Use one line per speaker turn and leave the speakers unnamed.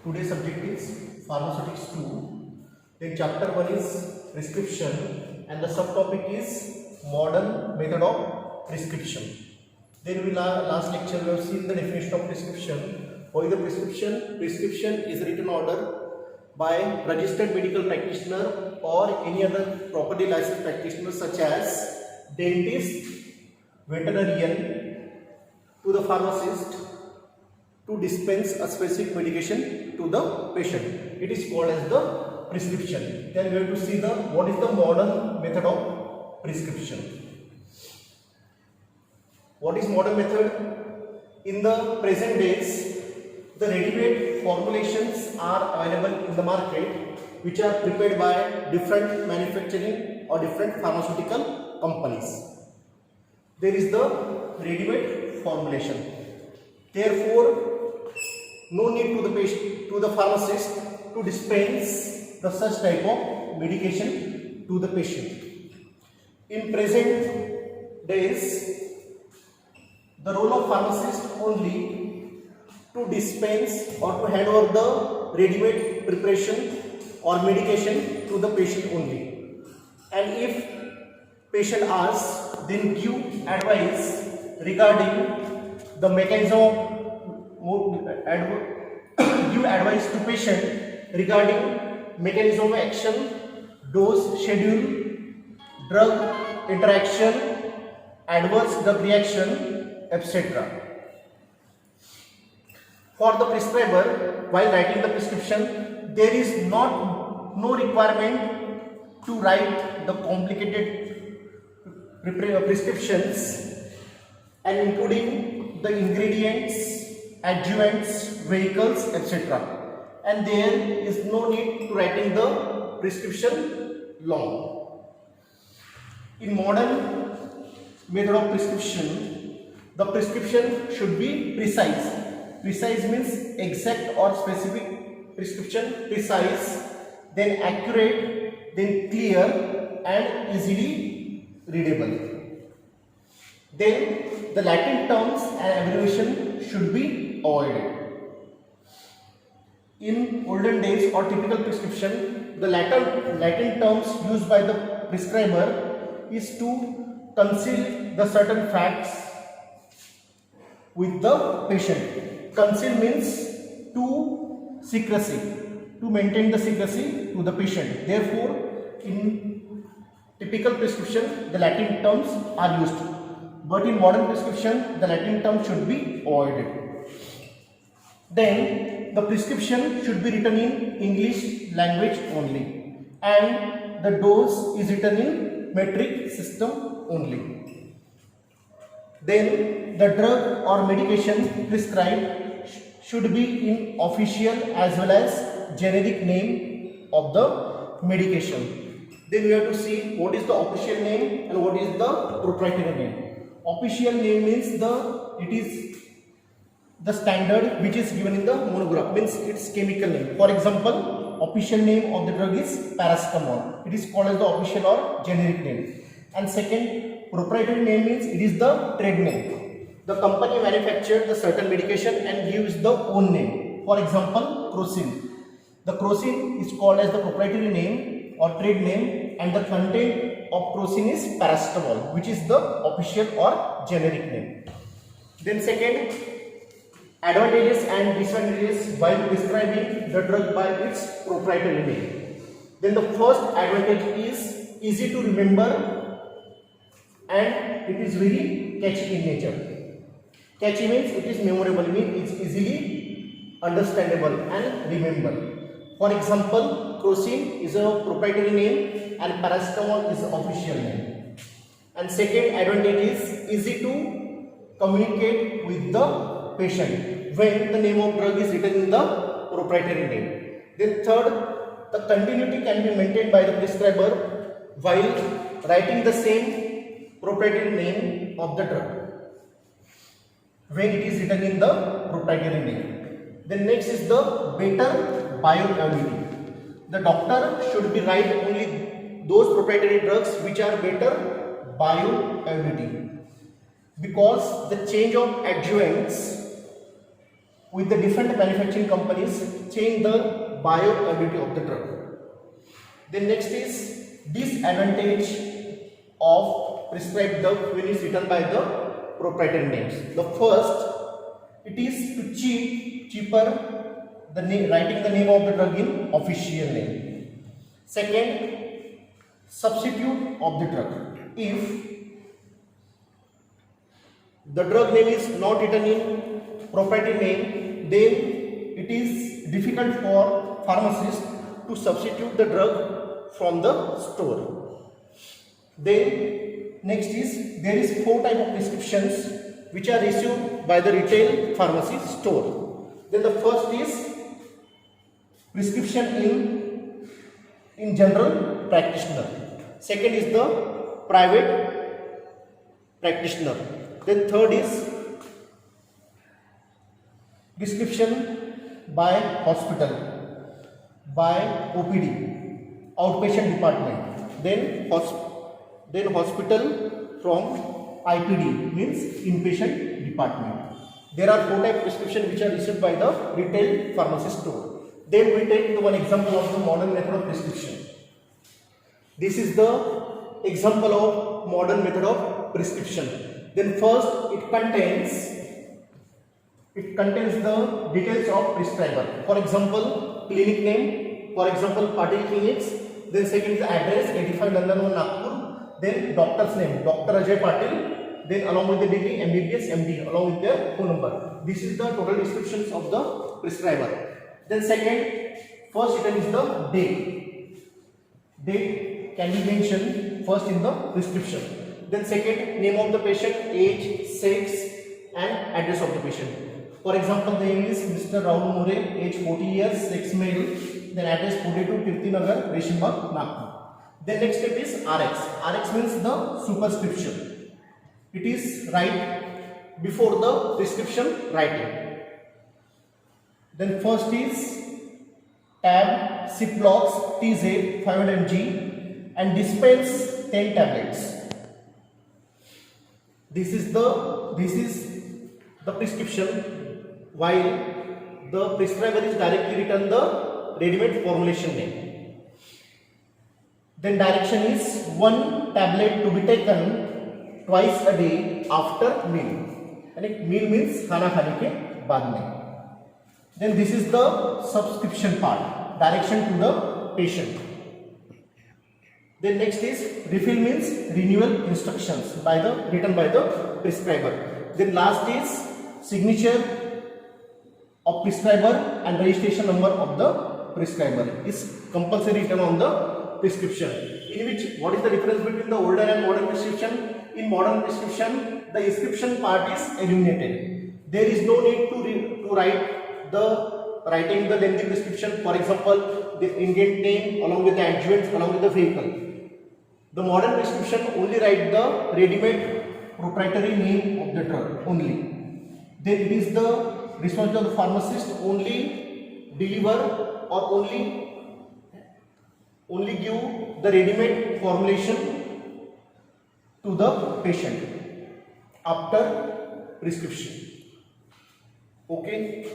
Today's subject is pharmaceutics 2. Then chapter 1 is prescription and the subtopic is modern method of prescription. Then we last lecture we have seen the definition of prescription. What is the prescription? Prescription is a written order by registered medical practitioner or any other properly licensed practitioner such as dentist, veterinarian to the pharmacist to dispense a specific medication to the patient. It is called as the prescription. Then we have to see the what is the modern method of prescription. What is modern method? In the present days, the ready-made formulations are available in the market, which are prepared by different manufacturing or different pharmaceutical companies. There is the ready-made formulation. Therefore, no need to the patient, to the pharmacist to dispense the such type of medication to the patient. In present days, the role of pharmacist only to dispense or to hand over the ready-made preparation or medication to the patient only. And if patient asks, then give advice regarding the mechanism give advice to patient regarding mechanism of action, dose schedule, drug interaction, adverse drug reaction, etc. For the prescriber, while writing the prescription, there is no requirement to write the complicated prescriptions and including the ingredients, adjuvants, vehicles, etc. And there is no need to writing the prescription long. In modern method of prescription, the prescription should be precise. Precise means exact or specific prescription, precise, then accurate, then clear and easily readable. Then the Latin terms and abbreviation should be avoided. In olden days or typical prescription, the Latin terms used by the prescriber is to conceal the certain facts with the patient. Conceal means to secrecy, to maintain the secrecy to the patient. Therefore, in typical prescription, the Latin terms are used. But in modern prescription, the Latin term should be avoided. Then the prescription should be written in English language only, and the dose is written in metric system only. Then the drug or medication prescribed should be in official as well as generic name of the medication. Then we have to see what is the official name and what is the proprietary name. Official name means it is the standard which is given in the monograph, means its chemical name. For example, official name of the drug is paracetamol. It is called as the official or generic name. And second, proprietary name means it is the trade name. The company manufactured the certain medication and gives the own name. For example, Crocin. The Crocin is called as the proprietary name or trade name, and the content of Crocin is paracetamol, which is the official or generic name. Then second, advantages and disadvantages while prescribing the drug by its proprietary name. Then the first advantage is easy to remember and it is very catchy in nature. Catchy means it is memorable, means it is easily understandable and remember. For example, Crocin is a proprietary name and paracetamol is an official name. And second advantage is easy to communicate with the patient when the name of drug is written in the proprietary name. Then third, the continuity can be maintained by the prescriber while writing the same proprietary name of the drug when it is written in the proprietary name. Then next is the better bioavailability. The doctor should be write only those proprietary drugs which are better bioavailability, because the change of adjuvants with the different manufacturing companies change the bioavailability of the drug. Then next is disadvantage of prescribed drug when it's written by the proprietary names. The first, it is to cheaper the writing the name of the drug in official name. Second, substitute of the drug. If the drug name is not written in proprietary name, then it is difficult for pharmacist to substitute the drug from the store. Then next is there is 4 type of prescriptions which are issued by the retail pharmacy store. Then the first is prescription in general practitioner. Second is the private practitioner. Then third is prescription by hospital, by OPD, outpatient department. Then hospital from IPD, means inpatient department. There are 4 type of prescription which are issued by the retail pharmacy store. Then we take one example of the modern method of prescription. This is the example of modern method of prescription. Then first it contains the details of prescriber. For example, clinic name, for example, Patil Clinics. Then second is the address, 85 Nandanwan, Nagpur. Then doctor's name, Dr. Ajay Patil. Then along with the degree, MBBS, MD, along with their phone number. This is the total descriptions of the prescriber. Then second, first item is the date. Date can be mentioned first in the prescription. Then second, name of the patient, age, sex and address of the patient. For example, the name is Mr. Rahul More, age 40 years, sex male. Then address 42 Tirthi Nagar, Reshambagh, Nagpur. Then next step is RX. RX means the superscription. It is right before the prescription writing. Then first is tab Ciplox TZ 500 mg and dispense 10 tablets. This is the prescription, while the prescriber is directly written the ready-made formulation name. Then direction is 1 tablet to be taken twice a day after meal. And meal means खाना खाने के बाद में. Then this is the subscription part, direction to the patient. Then next is refill means renewal instructions written by the prescriber. Then last is signature of prescriber and registration number of the prescriber is compulsory written on the prescription. In which, what is the difference between the older and modern prescription? In modern prescription, the inscription part is eliminated. There is no need to writing the lengthy prescription. For example, the ingredient name along with the adjuvants along with the vehicle. The modern prescription only write the ready-made proprietary name of the drug only. Then it is the responsibility of the pharmacist only deliver or only give the ready-made formulation to the patient after prescription. Okay.